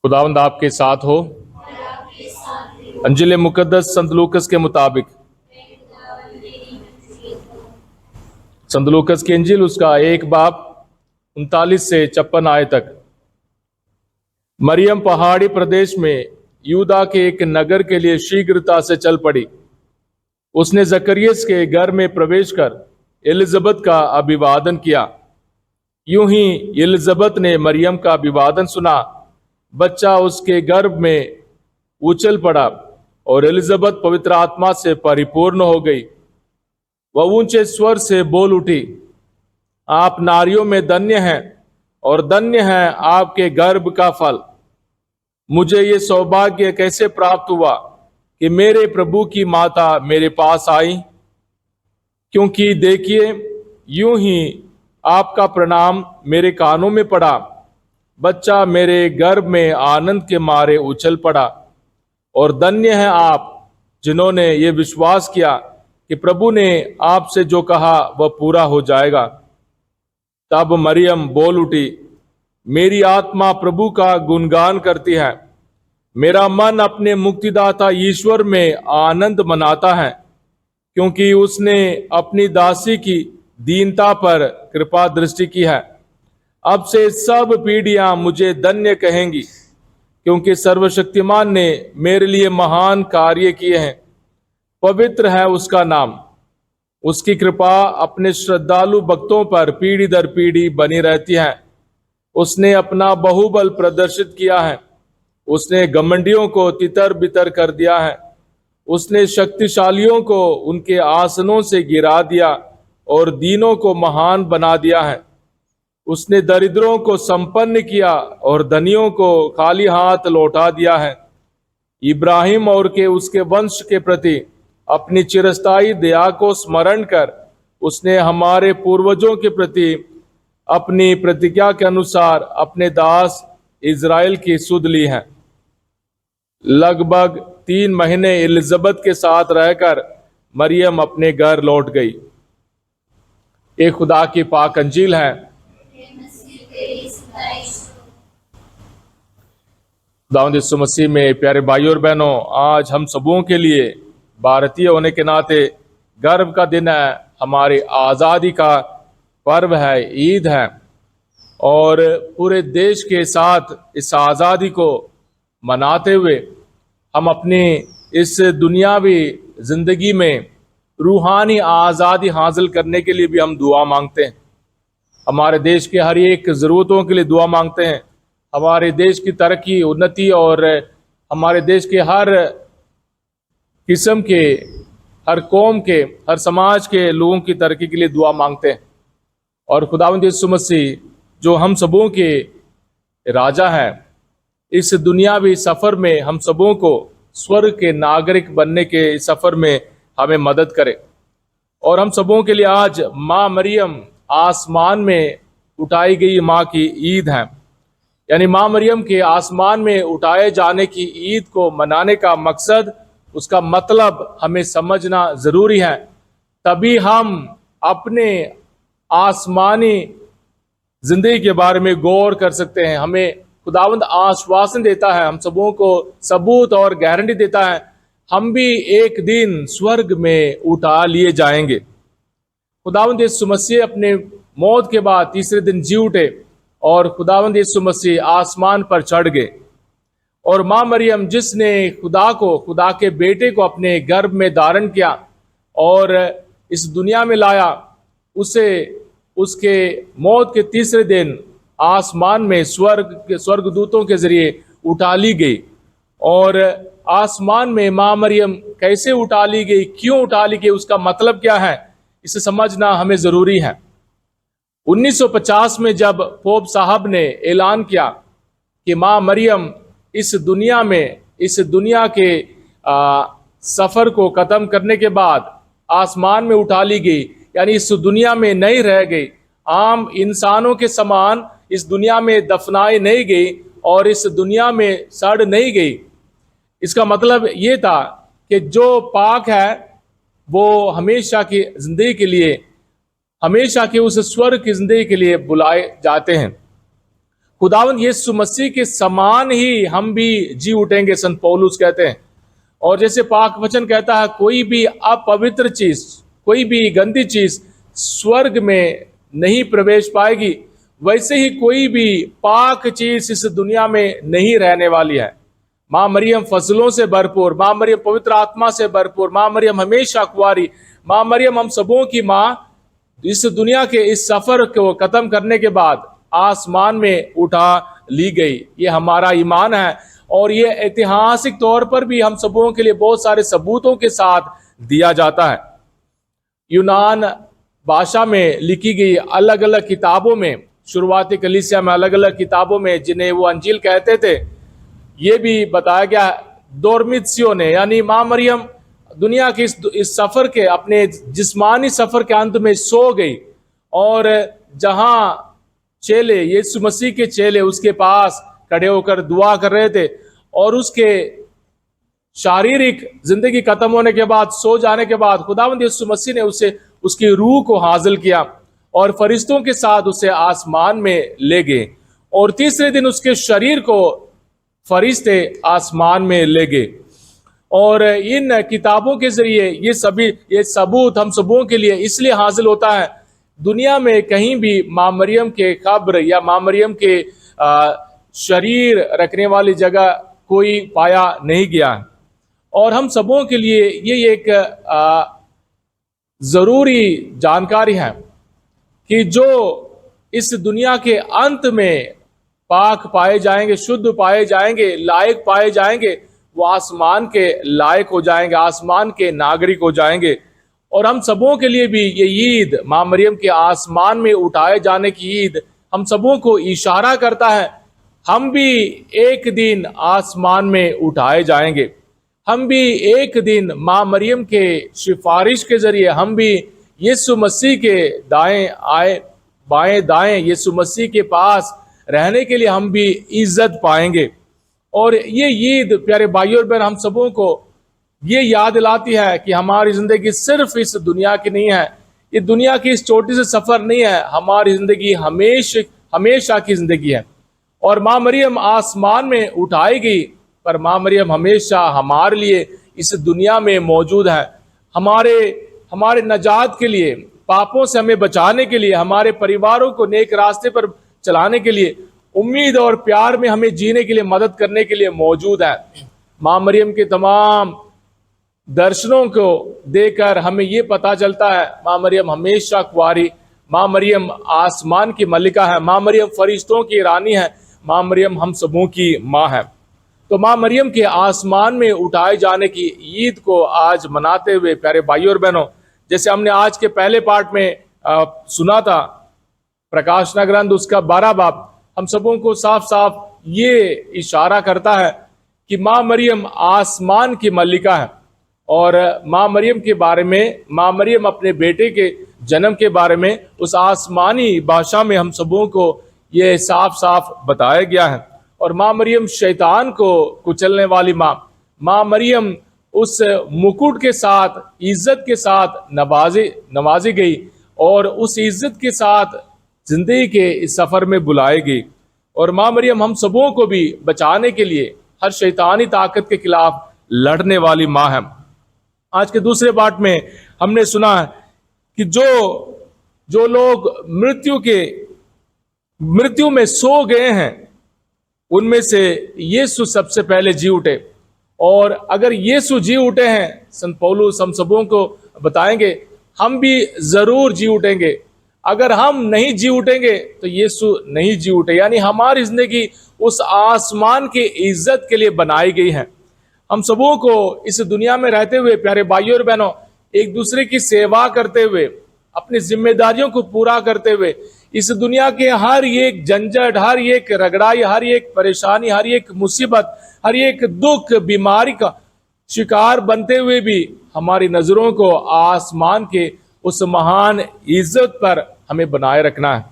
खुदावंद आपके साथ हो। अंजिल मुकद्दस संत लूकस के मुताबिक। संत लूकस की अंजिल उसका 1 बाब 39 से 56 आयत तक। मरियम पहाड़ी प्रदेश में यूदा के एक नगर के लिए शीघ्रता से चल पड़ी। उसने जकरियस के घर में प्रवेश कर एलिजबेथ का अभिवादन किया। यूं ही एलिजबेथ ने मरियम का अभिवादन सुना, बच्चा उसके गर्भ में उछल पड़ा और एलिजबेथ पवित्र आत्मा से परिपूर्ण हो गई। वह ऊंचे स्वर से बोल उठी, आप नारियों में धन्य हैं और धन्य है आपके गर्भ का फल। मुझे ये सौभाग्य कैसे प्राप्त हुआ कि मेरे प्रभु की माता मेरे पास आई? क्योंकि देखिए, यूं ही आपका प्रणाम मेरे कानों में पड़ा। बच्चा मेरे गर्भ में आनंद के मारे उछल पड़ा। और धन्य है आप जिन्होंने ये विश्वास किया कि प्रभु ने आपसे जो कहा वह पूरा हो जाएगा। तब मरियम बोल उठी, मेरी आत्मा प्रभु का गुणगान करती है। मेरा मन अपने मुक्तिदाता ईश्वर में आनंद मनाता है, क्योंकि उसने अपनी दासी की दीनता पर कृपा दृष्टि की है। अब से सब पीढ़ियां मुझे धन्य कहेंगी, क्योंकि सर्वशक्तिमान ने मेरे लिए महान कार्य किए हैं। पवित्र है उसका नाम। उसकी कृपा अपने श्रद्धालु भक्तों पर पीढ़ी दर पीढ़ी बनी रहती है। उसने अपना बहुबल प्रदर्शित किया है। उसने घमंडियों को तितर बितर कर दिया है। उसने शक्तिशालियों को उनके आसनों से गिरा दिया और दीनों को महान बना दिया है। उसने दरिद्रों को संपन्न किया और धनियों को खाली हाथ लौटा दिया है। इब्राहिम और के उसके वंश के प्रति अपनी चिरस्थायी दया को स्मरण कर उसने हमारे पूर्वजों के प्रति अपनी प्रतिज्ञा के अनुसार अपने दास इज़राइल की सुध ली है। लगभग 3 महीने एलिजबेथ के साथ रहकर मरियम अपने घर लौट गई। ये खुदा की पाक अंजील है। खुदावंद यीशु मसीह में प्यारे भाइयों और बहनों, आज हम सबों के लिए भारतीय होने के नाते गर्व का दिन है। हमारी आज़ादी का पर्व है, ईद है, और पूरे देश के साथ इस आज़ादी को मनाते हुए हम अपनी इस दुनियावी जिंदगी में रूहानी आज़ादी हासिल करने के लिए भी हम दुआ मांगते हैं। हमारे देश के हर एक ज़रूरतों के लिए दुआ मांगते हैं। हमारे देश की तरक्की, उन्नति और हमारे देश के हर किस्म के, हर कौम के, हर समाज के लोगों की तरक्की के लिए दुआ मांगते हैं। और खुदावंद यीशु मसीह जो हम सबों के राजा हैं, इस दुनियावी सफ़र में हम सबों को स्वर्ग के नागरिक बनने के सफ़र में हमें मदद करे। और हम सबों के लिए आज माँ मरियम आसमान में उठाई गई माँ की ईद है। यानी माँ मरियम के आसमान में उठाए जाने की ईद को मनाने का मकसद, उसका मतलब हमें समझना ज़रूरी है। तभी हम अपने आसमानी जिंदगी के बारे में गौर कर सकते हैं। हमें खुदावंद आश्वासन देता है, हम सबों को सबूत और गारंटी देता है, हम भी एक दिन स्वर्ग में उठा लिए जाएंगे। खुदावंद यीशु मसीह अपने मौत के बाद तीसरे दिन जी उठे और खुदावंद यीशु मसीह आसमान पर चढ़ गए। और माँ मरियम जिसने खुदा के बेटे को अपने गर्भ में धारण किया और इस दुनिया में लाया, उसे उसके मौत के तीसरे दिन आसमान में स्वर्गदूतों के जरिए उठा ली गई। और आसमान में माँ मरियम कैसे उठा ली गई, क्यों उठा ली गई, उसका मतलब क्या है, इसे समझना हमें ज़रूरी है। 1950 में जब पोप साहब ने ऐलान किया कि माँ मरियम इस दुनिया के सफ़र को ख़त्म करने के बाद आसमान में उठा ली गई, यानी इस दुनिया में नहीं रह गई, आम इंसानों के समान इस दुनिया में दफनाई नहीं गई और इस दुनिया में सड़ नहीं गई। इसका मतलब ये था कि जो पाक है वो हमेशा की ज़िंदगी के लिए, हमेशा के उस स्वर्ग की ज़िंदगी के लिए बुलाए जाते हैं। खुदावंद यीशु मसीह के समान ही हम भी जी उठेंगे, संत पौलुस कहते हैं। और जैसे पाक वचन कहता है, कोई भी अपवित्र चीज, कोई भी गंदी चीज स्वर्ग में नहीं प्रवेश पाएगी, वैसे ही कोई भी पाक चीज इस दुनिया में नहीं रहने वाली है। माँ मरियम फजलों से भरपूर, माँ मरियम पवित्र आत्मा से भरपूर, माँ मरियम हमेशा कुंवारी, माँ मरियम हम सबों की माँ इस दुनिया के इस सफर को खत्म करने के बाद आसमान में उठा ली गई। ये हमारा ईमान है और ये ऐतिहासिक तौर पर भी हम सबों के लिए बहुत सारे सबूतों के साथ दिया जाता है। यूनान भाषा में लिखी गई अलग अलग किताबों में, शुरुआती कलीसिया में अलग अलग किताबों में, जिन्हें वो अंजील कहते थे, ये भी बताया गया दोरमित्सियों ने, यानी माँ मरियम दुनिया के इस सफर के, अपने जिस्मानी सफर के अंत में सो गई। और जहां चेले, यीशु मसीह के चेले उसके पास खड़े होकर दुआ कर रहे थे और उसके शारीरिक जिंदगी खत्म होने के बाद, सो जाने के बाद, खुदावंद यीशु मसीह ने उसे, उसकी रूह को हासिल किया और फरिश्तों के साथ उसे आसमान में ले गए। और तीसरे दिन उसके शरीर को फरिश्ते आसमान में ले गए। और इन किताबों के जरिए ये सबूत हम सबों के लिए इसलिए हासिल होता है, दुनिया में कहीं भी माँ मरियम के कब्र या माँ मरियम के शरीर रखने वाली जगह कोई पाया नहीं गया। और हम सबों के लिए ये एक जरूरी जानकारी है कि जो इस दुनिया के अंत में पाक पाए जाएंगे, शुद्ध पाए जाएंगे, लायक पाए जाएंगे, वो आसमान के लायक हो जाएंगे, आसमान के नागरिक हो जाएंगे। और हम सबों के लिए भी ये ईद, माँ मरियम के आसमान में उठाए जाने की ईद, हम सबों को इशारा करता है, हम भी एक दिन आसमान में उठाए जाएंगे। हम भी एक दिन माँ मरियम के सिफारिश के जरिए हम भी यीशु मसीह के बाएं दाएं यीशु मसीह के पास रहने के लिए हम भी इज्जत पाएंगे। और ये ईद प्यारे भाइयों और बहन हम सबों को ये याद दिलाती है कि हमारी जिंदगी सिर्फ इस दुनिया की नहीं है, ये दुनिया की इस छोटी से सफर नहीं है, हमारी जिंदगी हमेशा की जिंदगी है। और माँ मरियम आसमान में उठाई गई, पर माँ मरियम हमेशा हमारे लिए इस दुनिया में मौजूद है, हमारे नजात के लिए, पापों से हमें बचाने के लिए, हमारे परिवारों को नेक रास्ते पर चलाने के लिए, उम्मीद और प्यार में हमें जीने के लिए मदद करने के लिए मौजूद है। माँ मरियम के तमाम दर्शनों को देकर हमें ये पता चलता है, माँ मरियम हमेशा कुंवारी, माँ मरियम आसमान की मलिका है, माँ मरियम फरिश्तों की रानी है, माँ मरियम हम सबों की माँ है। तो माँ मरियम के आसमान में उठाए जाने की ईद को आज मनाते हुए प्यारे भाइयों और बहनों, जैसे हमने आज के पहले पार्ट में सुना था, प्रकाशना ग्रंथ उसका 12 बाब हम सबों को साफ साफ ये इशारा करता है कि माँ मरियम आसमान की मलिका है। और माँ मरियम के बारे में, माँ मरियम अपने बेटे के जन्म के बारे में उस आसमानी भाषा में हम सबों को ये साफ साफ बताया गया है। और माँ मरियम शैतान को कुचलने वाली माँ मरियम उस मुकुट के साथ, इज्जत के साथ नवाजी गई और उस इज्जत के साथ जिंदगी के इस सफर में बुलाई गई। और माँ मरियम हम सबों को भी बचाने के लिए हर शैतानी ताकत के खिलाफ लड़ने वाली माँ है। आज के दूसरे पार्ट में हमने सुना है कि जो लोग मृत्यु में सो गए हैं, उनमें से यीशु सबसे पहले जी उठे। और अगर यीशु जी उठे हैं, संत पौलुस हम सबों को बताएंगे, हम भी जरूर जी उठेंगे। अगर हम नहीं जी उठेंगे तो यीशु नहीं जी उठे, यानी हमारी जिंदगी उस आसमान की इज्जत के लिए बनाई गई है। हम सबों को इस दुनिया में रहते हुए प्यारे भाइयों और बहनों, एक दूसरे की सेवा करते हुए, अपनी जिम्मेदारियों को पूरा करते हुए, इस दुनिया के हर एक झंझट, हर एक रगड़ाई, हर एक परेशानी, हर एक मुसीबत, हर एक दुख, बीमारी का शिकार बनते हुए भी हमारी नजरों को आसमान के उस महान इज्जत पर हमें बनाए रखना है।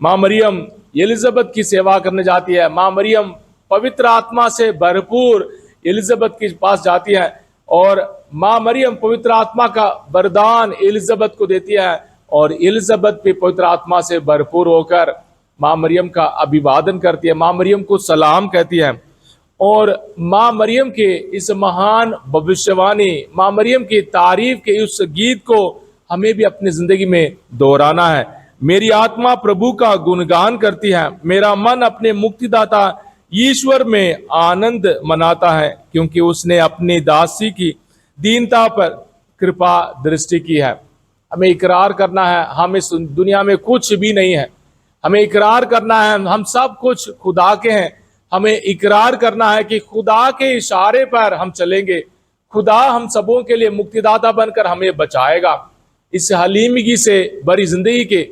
माँ मरियम एलिजाबेथ की सेवा करने जाती है। माँ मरियम पवित्र आत्मा से भरपूर एलिजाबेथ के पास जाती है और माँ मरियम पवित्र आत्मा का वरदान एलिजाबेथ को देती है और एलिजाबेथ भी पवित्र आत्मा से भरपूर होकर माँ मरियम का अभिवादन करती है, माँ मरियम को सलाम कहती है। और माँ मरियम के इस महान भविष्यवाणी, माँ मरियम की तारीफ के उस गीत को हमें भी अपनी जिंदगी में दोहराना है। मेरी आत्मा प्रभु का गुणगान करती है, मेरा मन अपने मुक्तिदाता ईश्वर में आनंद मनाता है, क्योंकि उसने अपनी दासी की दीनता पर कृपा दृष्टि की है। हमें इकरार करना है हम इस दुनिया में कुछ भी नहीं है। हमें इकरार करना है हम सब कुछ खुदा के हैं। हमें इकरार करना है कि खुदा के इशारे पर हम चलेंगे। खुदा हम सबों के लिए मुक्तिदाता बनकर हमें बचाएगा। इस हलीमगी से भरी जिंदगी के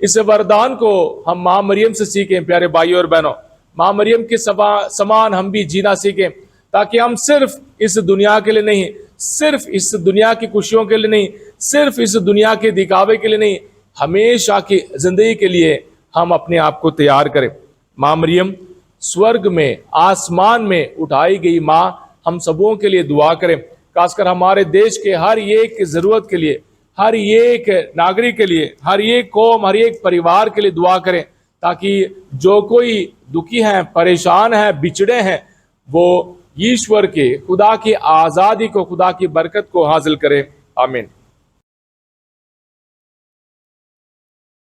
इस वरदान को हम माँ मरियम से सीखें। प्यारे भाइयों और बहनों, माँ मरियम के समान हम भी जीना सीखें, ताकि हम सिर्फ इस दुनिया के लिए नहीं, सिर्फ इस दुनिया की खुशियों के लिए नहीं, सिर्फ इस दुनिया के दिखावे के लिए नहीं, हमेशा की जिंदगी के लिए हम अपने आप को तैयार करें। माँ मरियम स्वर्ग में, आसमान में उठाई गई माँ हम सबों के लिए दुआ करें। खासकर हमारे देश के हर एक की जरूरत के लिए, हर एक नागरिक के लिए, हर एक कौम, हर एक परिवार के लिए दुआ करें, ताकि जो कोई दुखी हैं, परेशान हैं, बिछड़े हैं, वो ईश्वर के, खुदा की आज़ादी को, खुदा की बरकत को हासिल करें। आमीन।